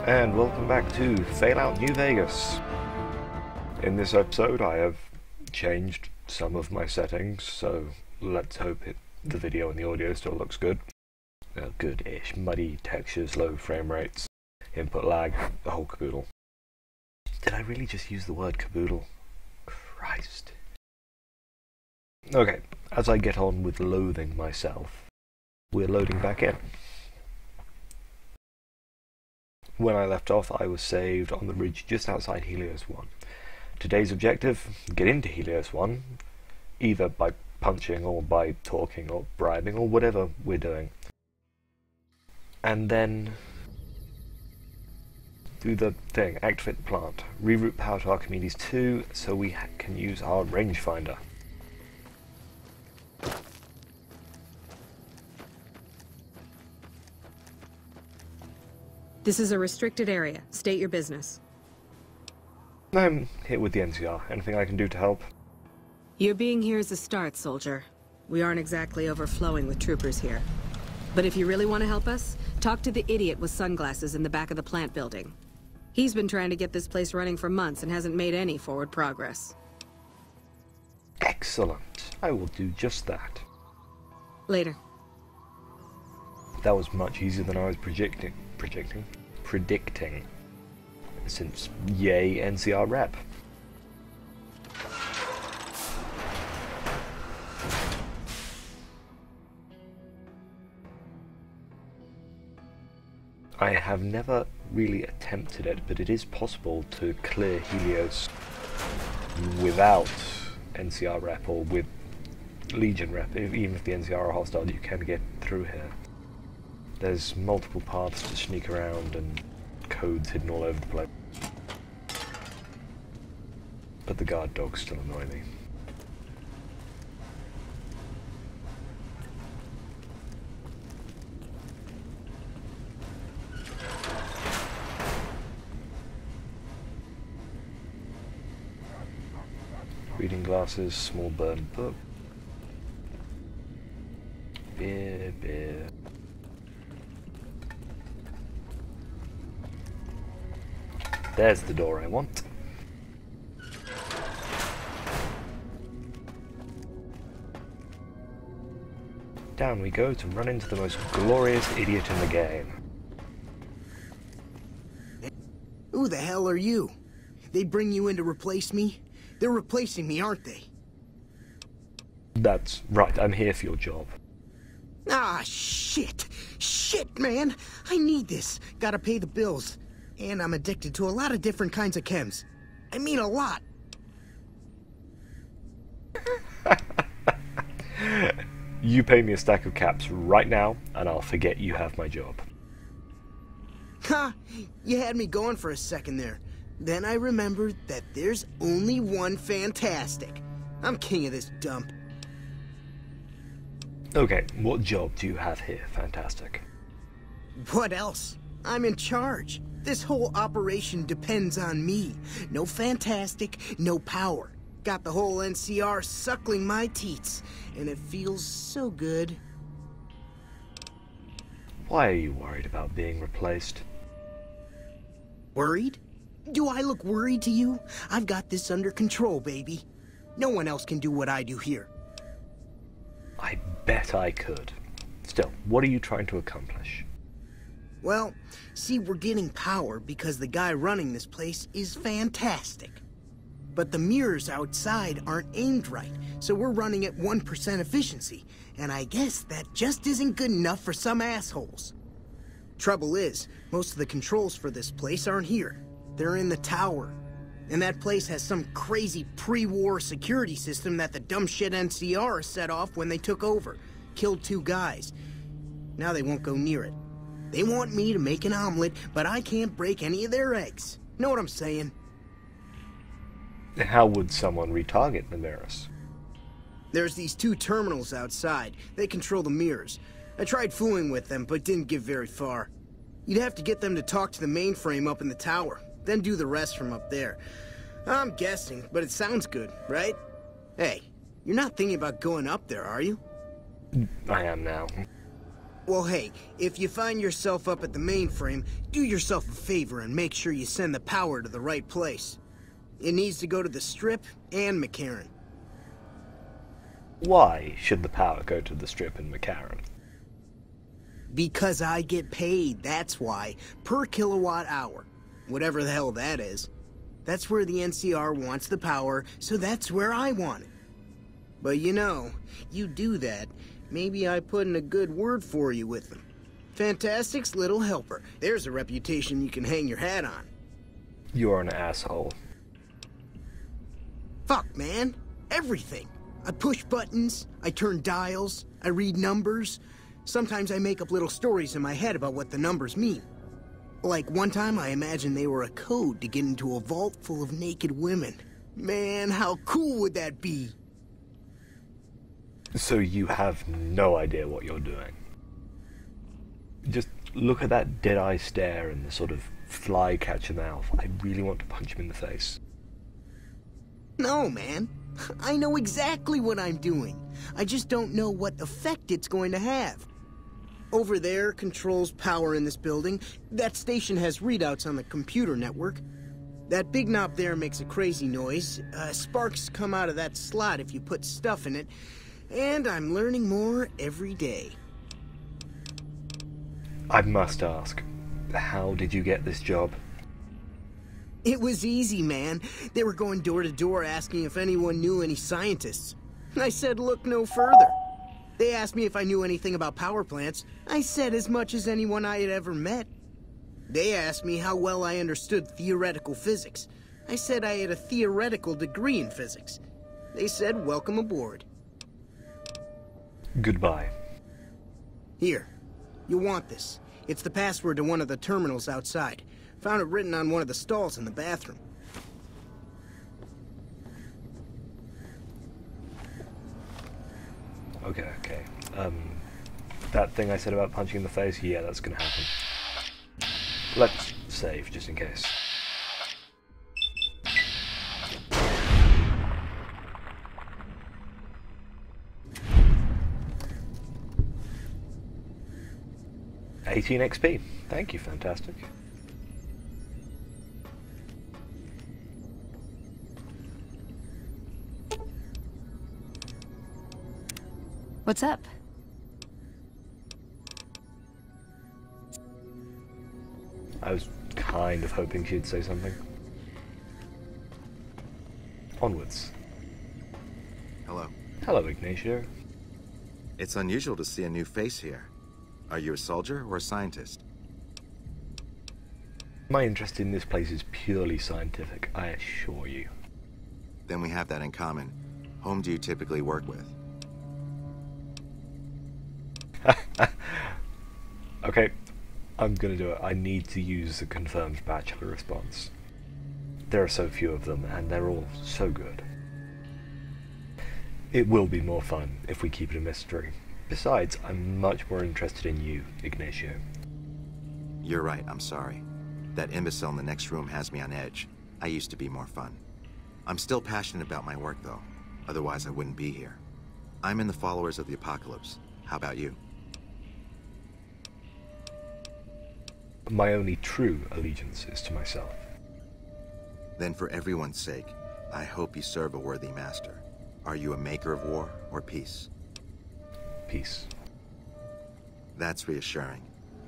and welcome back to Failout New Vegas. In this episode I have changed some of my settings, so let's hope the video and the audio still looks good. Good-ish. Muddy textures, low frame rates, input lag, the whole caboodle. Did I really just use the word caboodle? Christ. Okay, as I get on with loathing myself, we're loading back in. When I left off, I was saved on the ridge just outside Helios 1. Today's objective, get into Helios 1, either by punching or by talking or bribing or whatever we're doing. And then do the thing, activate the plant, reroute power to Archimedes 2 so we can use our rangefinder. This is a restricted area. State your business. I'm hit with the NCR. Anything I can do to help? Your being here is a start, soldier. We aren't exactly overflowing with troopers here. But if you really want to help us, talk to the idiot with sunglasses in the back of the plant building. He's been trying to get this place running for months and hasn't made any forward progress. Excellent. I will do just that. Later. That was much easier than I was predicting. Since yay NCR rep. I have never really attempted it, but it is possible to clear Helios without NCR rep or with Legion rep. Even if the NCR are hostile, you can get through here. There's multiple paths to sneak around and codes hidden all over the place. But the guard dogs still annoy me. Reading glasses, small burned book. Beer. There's the door I want. Down we go to run into the most glorious idiot in the game. Who the hell are you? They bring you in to replace me? They're replacing me, aren't they? That's right, I'm here for your job. Ah, shit! Shit, man! I need this. Gotta pay the bills. And I'm addicted to a lot of different kinds of chems. I mean a lot. You pay me a stack of caps right now, and I'll forget you have my job. Ha! You had me going for a second there. Then I remembered that there's only one Fantastic. I'm king of this dump. Okay, what job do you have here, Fantastic? What else? I'm in charge. This whole operation depends on me. No Fantastic, no power. Got the whole NCR suckling my teats, and it feels so good. Why are you worried about being replaced? Worried? Do I look worried to you? I've got this under control, baby. No one else can do what I do here. I bet I could. Still, what are you trying to accomplish? Well, see, we're getting power because the guy running this place is fantastic. But the mirrors outside aren't aimed right, so we're running at 1% efficiency, and I guess that just isn't good enough for some assholes. Trouble is, most of the controls for this place aren't here. They're in the tower. And that place has some crazy pre-war security system that the dumb shit NCR set off when they took over. Killed 2 guys. Now they won't go near it. They want me to make an omelet, but I can't break any of their eggs. Know what I'm saying? How would someone retarget the mirrors? There's these 2 terminals outside. They control the mirrors. I tried fooling with them, but didn't get very far. You'd have to get them to talk to the mainframe up in the tower, then do the rest from up there. I'm guessing, but it sounds good, right? Hey, you're not thinking about going up there, are you? I am now. Well, hey, if you find yourself up at the mainframe, do yourself a favor and make sure you send the power to the right place. It needs to go to the Strip and McCarran. Why should the power go to the Strip and McCarran? Because I get paid, that's why. Per kilowatt hour. Whatever the hell that is. That's where the NCR wants the power, so that's where I want it. But you know, you do that, maybe I put in a good word for you with them. Fantastic's little helper. There's a reputation you can hang your hat on. You're an asshole. Fuck, man. Everything. I push buttons, I turn dials, I read numbers. Sometimes I make up little stories in my head about what the numbers mean. Like one time I imagined they were a code to get into a vault full of naked women. Man, how cool would that be? So you have no idea what you're doing. Just look at that dead-eye stare and the sort of fly-catcher mouth. I really want to punch him in the face. No, man. I know exactly what I'm doing. I just don't know what effect it's going to have. Over there controls power in this building. That station has readouts on the computer network. That big knob there makes a crazy noise. Sparks come out of that slot if you put stuff in it. And I'm learning more every day. I must ask, how did you get this job? It was easy, man. They were going door to door asking if anyone knew any scientists. I said look no further. They asked me if I knew anything about power plants. I said as much as anyone I had ever met. They asked me how well I understood theoretical physics. I said I had a theoretical degree in physics. They said welcome aboard. Goodbye. Here. You'll want this. It's the password to one of the terminals outside. Found it written on one of the stalls in the bathroom. Okay. That thing I said about punching in the face, yeah, that's gonna happen. Let's save, just in case. $18 XP. Thank you, fantastic. What's up? I was kind of hoping she'd say something. Onwards. Hello. Hello, Ygnacio. It's unusual to see a new face here. Are you a soldier or a scientist? My interest in this place is purely scientific, I assure you. Then we have that in common. Whom do you typically work with? Okay, I'm gonna do it. I need to use the confirmed bachelor response. There are so few of them, and they're all so good. It will be more fun if we keep it a mystery. Besides, I'm much more interested in you, Ygnacio. You're right, I'm sorry. That imbecile in the next room has me on edge. I used to be more fun. I'm still passionate about my work, though. Otherwise, I wouldn't be here. I'm in the Followers of the Apocalypse. How about you? My only true allegiance is to myself. Then for everyone's sake, I hope you serve a worthy master. Are you a maker of war or peace? Peace. That's reassuring.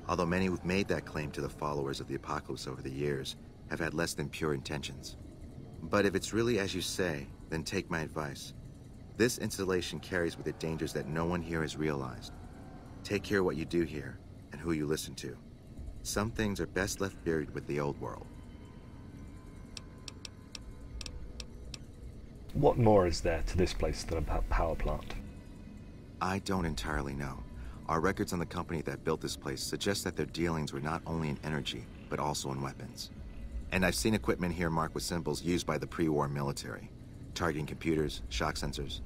Although many who've made that claim to the Followers of the Apocalypse over the years have had less than pure intentions. But if it's really as you say, then take my advice. This installation carries with it dangers that no one here has realized. Take care of what you do here and who you listen to. Some things are best left buried with the old world. What more is there to this place than a power plant? I don't entirely know. Our records on the company that built this place suggest that their dealings were not only in energy, but also in weapons. And I've seen equipment here marked with symbols used by the pre-war military, targeting computers, shock sensors.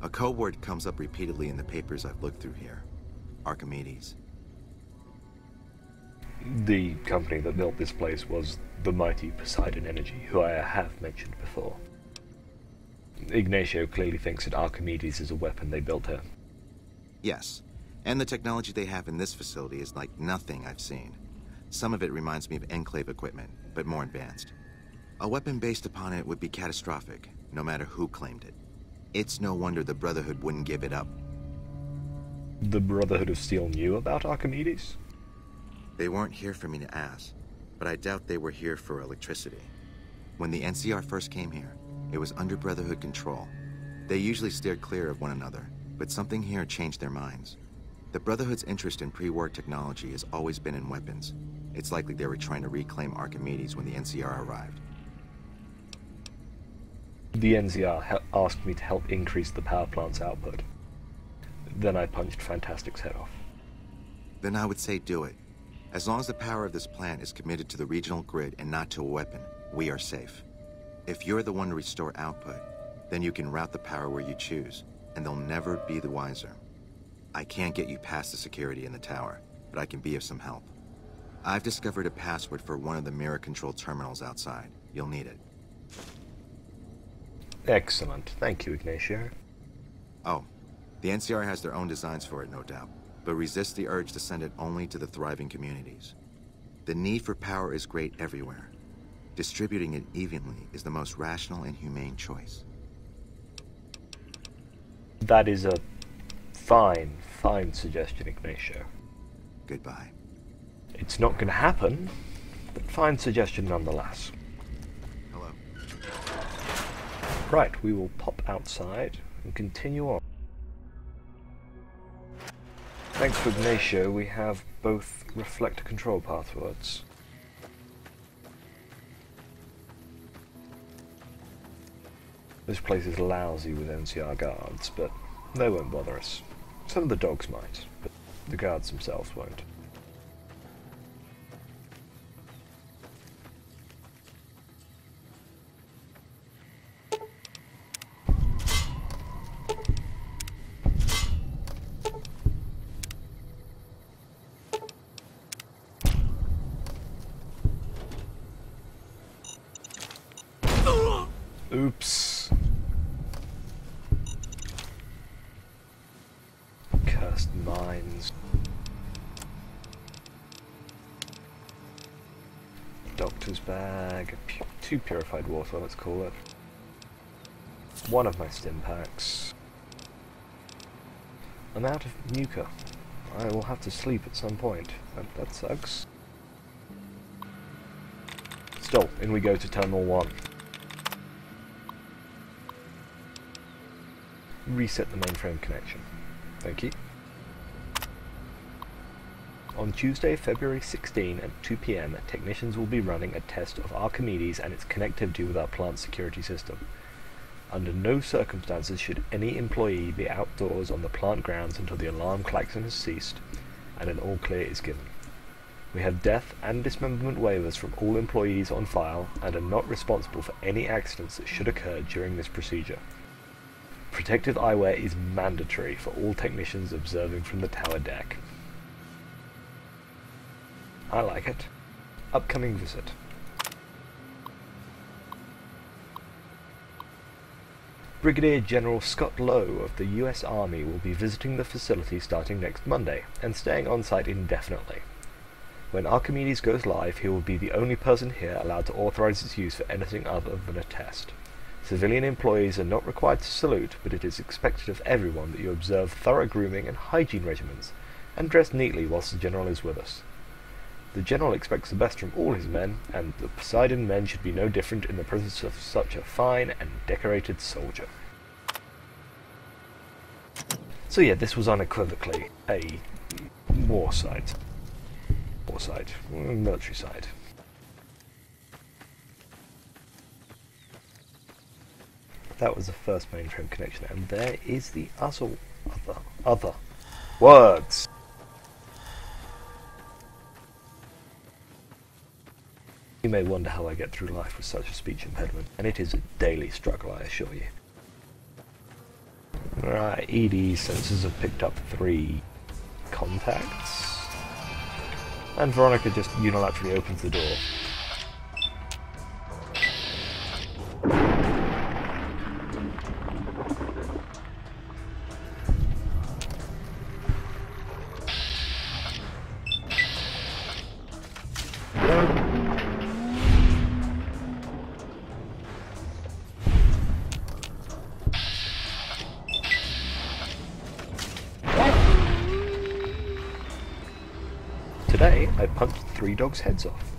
A code word comes up repeatedly in the papers I've looked through here. Archimedes. The company that built this place was the mighty Poseidon Energy, who I have mentioned before. Ygnacio clearly thinks that Archimedes is a weapon they built here. Yes. And the technology they have in this facility is like nothing I've seen. Some of it reminds me of Enclave equipment, but more advanced. A weapon based upon it would be catastrophic, no matter who claimed it. It's no wonder the Brotherhood wouldn't give it up. The Brotherhood of Steel knew about Archimedes? They weren't here for me to ask, but I doubt they were here for electricity. When the NCR first came here, it was under Brotherhood control. They usually steered clear of one another, but something here changed their minds. The Brotherhood's interest in pre-war technology has always been in weapons. It's likely they were trying to reclaim Archimedes when the NCR arrived. The NCR asked me to help increase the power plant's output. Then I punched Fantastic's head off. Then I would say do it. As long as the power of this plant is committed to the regional grid and not to a weapon, we are safe. If you're the one to restore output, then you can route the power where you choose, and they'll never be the wiser. I can't get you past the security in the tower, but I can be of some help. I've discovered a password for one of the mirror control terminals outside. You'll need it. Excellent. Thank you, Ygnacio. Oh, the NCR has their own designs for it, no doubt, but resist the urge to send it only to the thriving communities. The need for power is great everywhere. Distributing it evenly is the most rational and humane choice. That is a fine suggestion, Ygnacio. Goodbye. It's not going to happen, but fine suggestion nonetheless. Hello. Right, we will pop outside and continue on. Thanks to Ygnacio, we have both reflector control passwords. This place is lousy with NCR guards, but they won't bother us. Some of the dogs might, but the guards themselves won't. Oops. Cursed mines. Doctor's bag. Two purified water, let's call it. One of my stim packs. I'm out of muca. I will have to sleep at some point. That sucks. Still, in we go to Terminal 1. Reset the mainframe connection. Thank you. On Tuesday, February 16 at 2 PM, technicians will be running a test of Archimedes and its connectivity with our plant security system. Under no circumstances should any employee be outdoors on the plant grounds until the alarm klaxon has ceased and an all clear is given. We have death and dismemberment waivers from all employees on file and are not responsible for any accidents that should occur during this procedure. Protective eyewear is mandatory for all technicians observing from the tower deck. I like it. Upcoming visit. Brigadier General Scott Lowe of the US Army will be visiting the facility starting next Monday and staying on site indefinitely. When Archimedes goes live, he will be the only person here allowed to authorize its use for anything other than a test. Civilian employees are not required to salute, but it is expected of everyone that you observe thorough grooming and hygiene regimens, and dress neatly whilst the General is with us. The General expects the best from all his men, and the Poseidon men should be no different in the presence of such a fine and decorated soldier. So yeah, this was unequivocally a war site. Military site. That was the first mainframe connection, and there is the other words. You may wonder how I get through life with such a speech impediment, and it is a daily struggle, I assure you. Right, ED sensors have picked up 3 contacts, and Veronica just unilaterally opens the door. punched 3 dogs' heads off.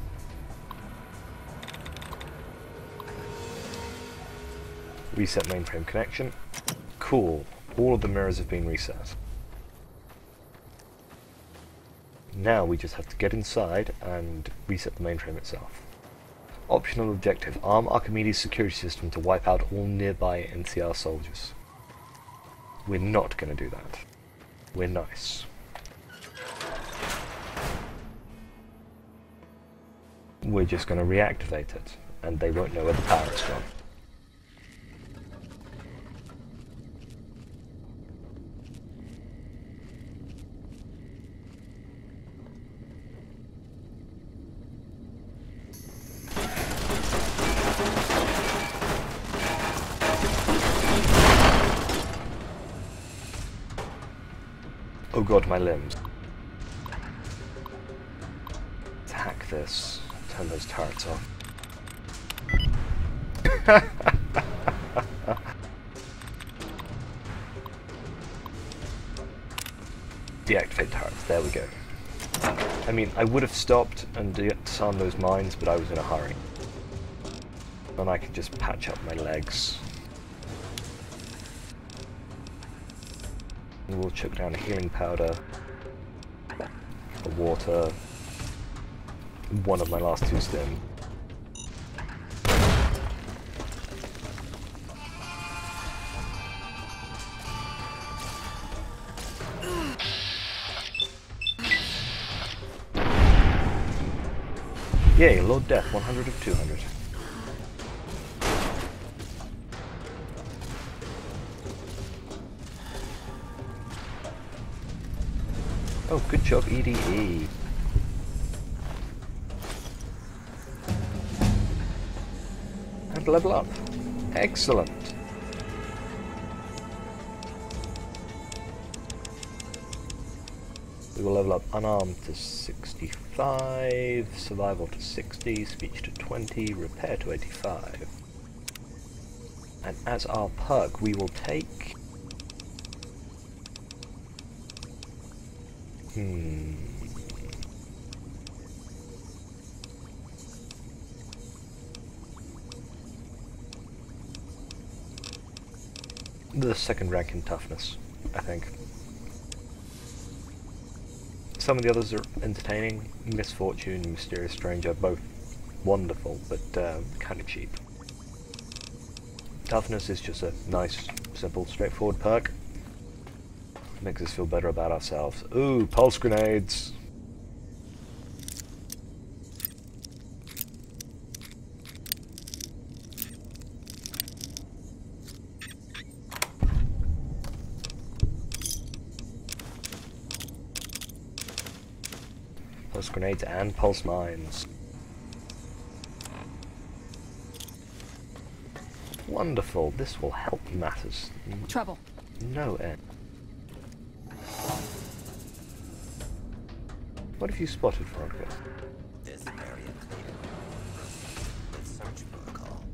Reset mainframe connection. Cool. All of the mirrors have been reset. Now we just have to get inside and reset the mainframe itself. Optional objective. Arm Archimedes' security system to wipe out all nearby NCR soldiers. We're not going to do that. We're nice. We're just going to reactivate it, and they won't know where the power is gone. Oh god, my limbs. Let's hack this. Turn those turrets off. Deactivate turrets, there we go. I mean, I would have stopped and disarmed those mines, but I was in a hurry. And I could just patch up my legs. And we'll chuck down a healing powder, a water, one of my last 2 stim. Yay, Lord Death, 100 of 200. Oh, good job, EDE. And level up. Excellent. We will level up unarmed to 65, survival to 60, speech to 20, repair to 85. And as our perk, we will take... the 2nd rank in toughness, I think. Some of the others are entertaining. Misfortune and Mysterious Stranger, both wonderful, but kind of cheap. Toughness is just a nice, simple, straightforward perk. Makes us feel better about ourselves. Ooh, pulse grenades! Pulse grenades and pulse mines. Wonderful, this will help matters. Trouble. No end. What have you spotted, Veronica? This area clear. Let's search protocol.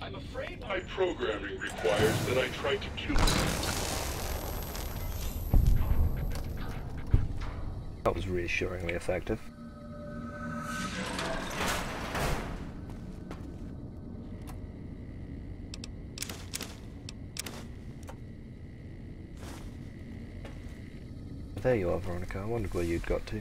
I'm afraid my programming requires that I try to kill you. That was reassuringly effective. There you are, Veronica. I wondered where you'd got to.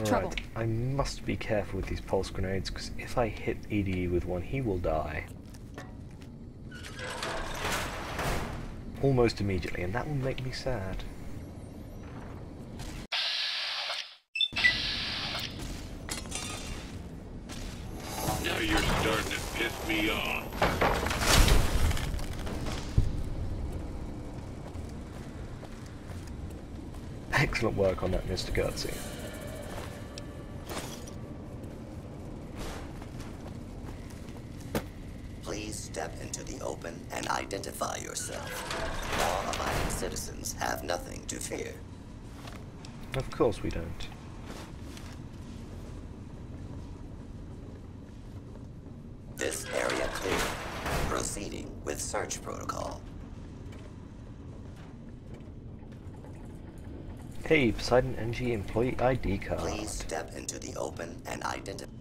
Trouble. Right, I must be careful with these pulse grenades, because if I hit EDE with one, he will die. Almost immediately, and that will make me sad. Now you're starting to piss me off. Excellent work on that, Mr. Gutsy. Please step into the open and identify yourself. Law-abiding citizens have nothing to fear. Of course we don't. meeting with search protocol. Hey, Poseidon NG employee ID card. Please step into the open and identify.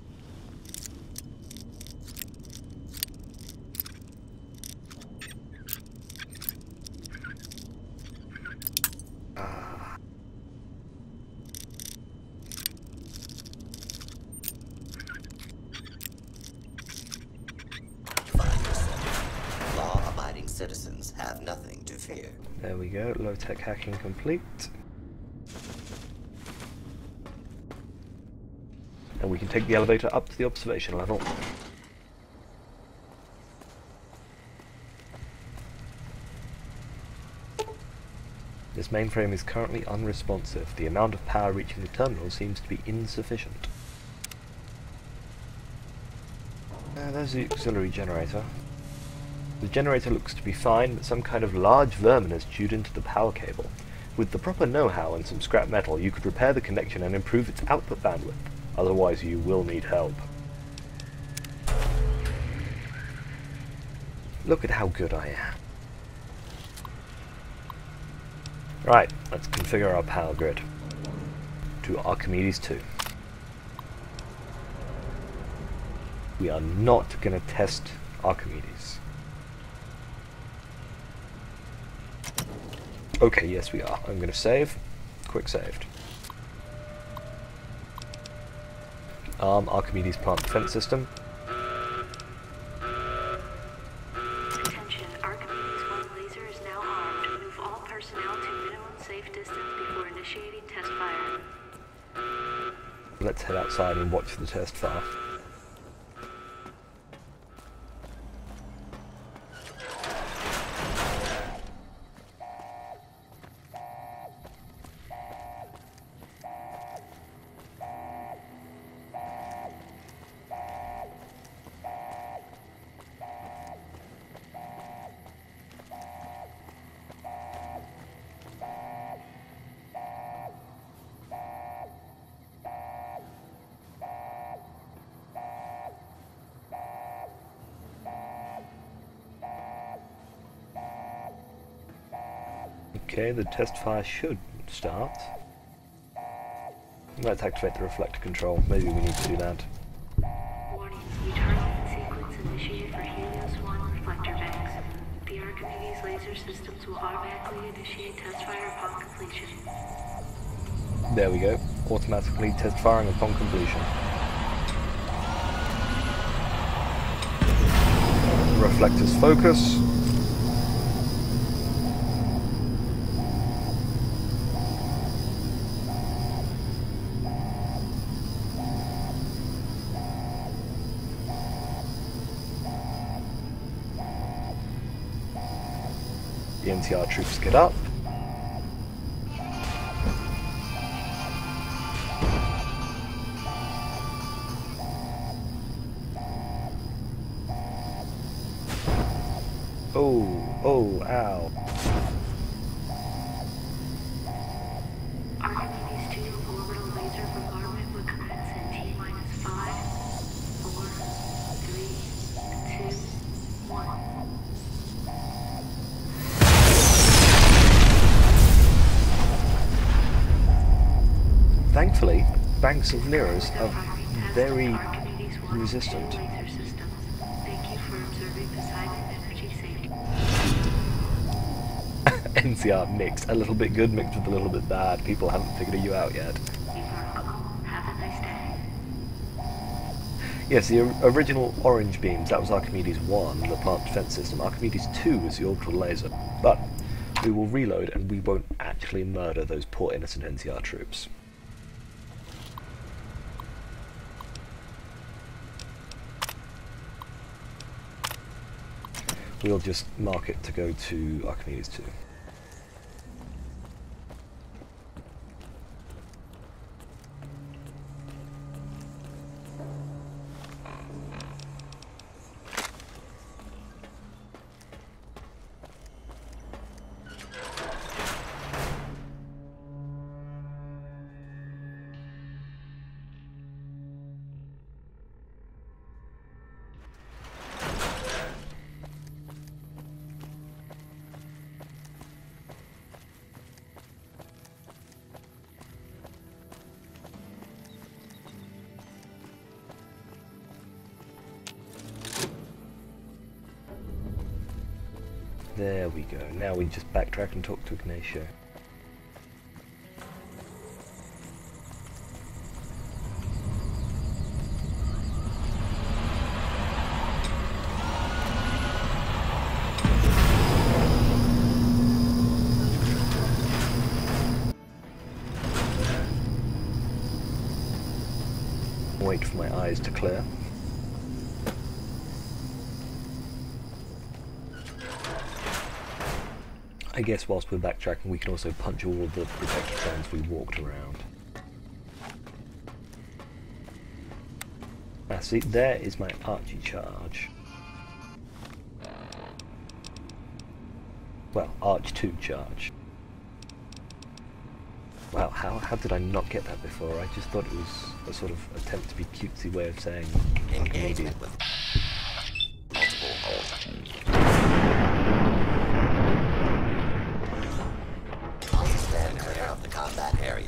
Law-abiding citizens have nothing to fear. There we go, low-tech hacking complete. And we can take the elevator up to the observation level. This mainframe is currently unresponsive. The amount of power reaching the terminal seems to be insufficient. There's the auxiliary generator. The generator looks to be fine, but some kind of large vermin has chewed into the power cable. With the proper know-how and some scrap metal, you could repair the connection and improve its output bandwidth. Otherwise, you will need help. Look at how good I am. Right, let's configure our power grid to Archimedes 2. We are not going to test Archimedes. Okay, yes we are. I'm going to save. Quick saved. Archimedes plant defense system. Attention, Archimedes 1 laser is now armed. Move all personnel to minimum safe distance before initiating test fire. Let's head outside and watch the test fire. Okay, the test fire should start. Let's activate the reflector control. Maybe we need to do that. Warning, return sequence initiated for Helios 1 reflector banks. The Archimedes laser systems will automatically initiate test fire upon completion. There we go. Automatically test firing upon completion. Reflectors focus. The NCR troops get up. Oh, ow. Archimedes 2 orbital laser bombardment will commence in T-5, 4, 3, 2, 1. Thankfully, banks of mirrors are very resistant. Thank you for observing Poseidon energy safety. NCR mixed. A little bit good mixed with a little bit bad. People haven't figured you out yet. Have a nice day. Yes, the original orange beams, that was Archimedes 1, the plant defense system. Archimedes 2 is the orbital laser. But we will reload and we won't actually murder those poor innocent NCR troops. We'll just mark it to go to Archimedes 2. There we go. Now we just backtrack and talk to Ygnacio. Wait for my eyes to clear. I guess whilst we're backtracking we can also punch all of the protectotrons we walked around. Ah, see, there is my Archie charge. Well, Arch 2 charge. Wow, how did I not get that before? I just thought it was a sort of attempt to be cutesy way of saying Engagement with multiple holes. Stand clear of the combat area.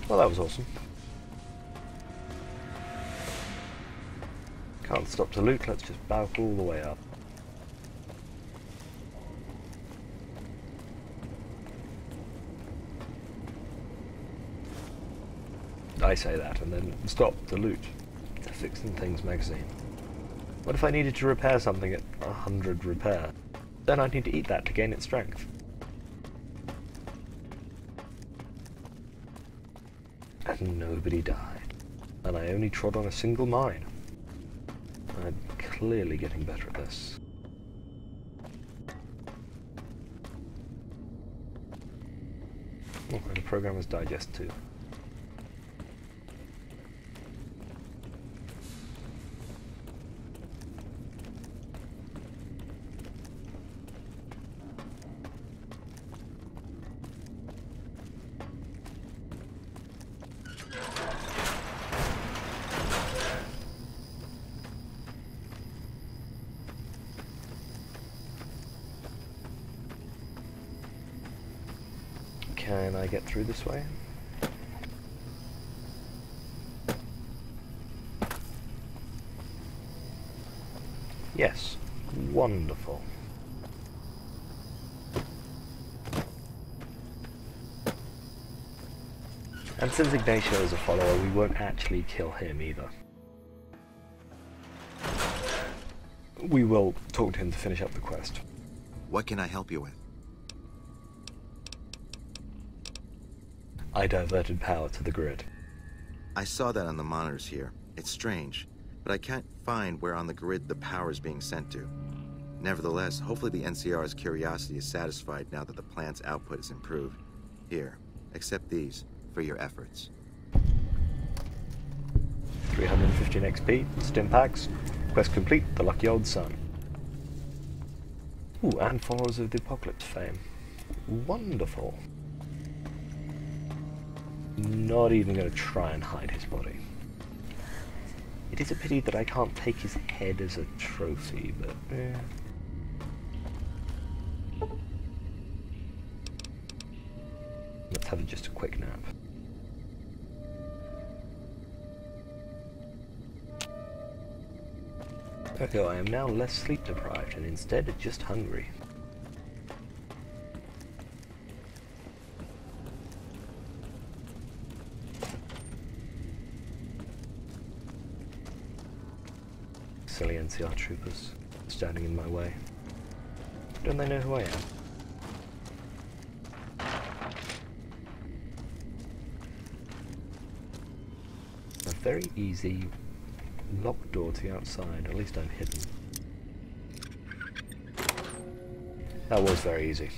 Well, that was awesome. Can't stop to loot, let's just back all the way up. I say that and then stop to loot. The Fixing Things magazine. What if I needed to repair something at 100 repair? Then I'd need to eat that to gain its strength. And nobody died. And I only trod on a single mine. I'm clearly getting better at this. Oh, and a Programmer's Digest too. Can I get through this way? Yes. Wonderful. And since Ygnacio is a follower, we won't actually kill him either. We will talk to him to finish up the quest. What can I help you with? I diverted power to the grid. I saw that on the monitors here. It's strange, but I can't find where on the grid the power is being sent to. Nevertheless, hopefully the NCR's curiosity is satisfied now that the plant's output is improved. Here, accept these for your efforts. 315 XP, stim packs, quest complete, the lucky old sun. Ooh, and Followers of the Apocalypse fame. Wonderful. Not even going to try and hide his body. It is a pity that I can't take his head as a trophy, but eh. Let's have just a quick nap. Okay, I am now less sleep deprived and instead just hungry. Silly NCR troopers, standing in my way. Don't they know who I am? A very easy locked door to the outside, at least I'm hidden. That was very easy.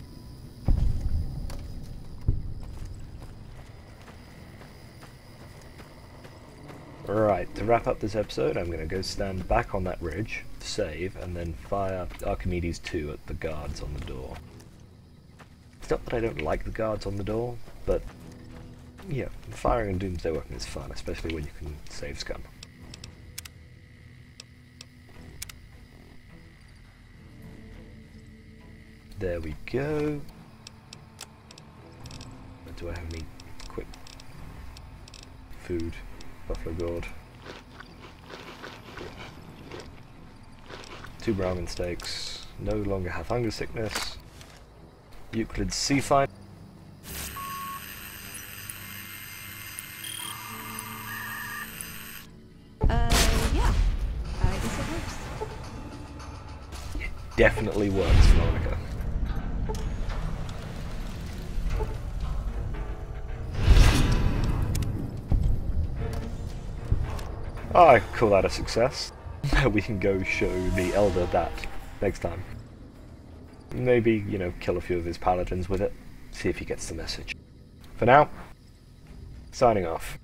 Right, to wrap up this episode, I'm going to go stand back on that ridge, save, and then fire Archimedes 2 at the guards on the door. It's not that I don't like the guards on the door, but Yeah, firing a Doomsday weapon is fun, especially when you can save scum. There we go. Do I have any quick food? Buffalo gourd. 2 ramen steaks. No longer have hunger sickness. Euclid's sea find. Yeah. I guess it works. It definitely works, Veronica. I call that a success. We can go show the Elder that next time. Maybe, you know, kill a few of his paladins with it. See if he gets the message. For now, signing off.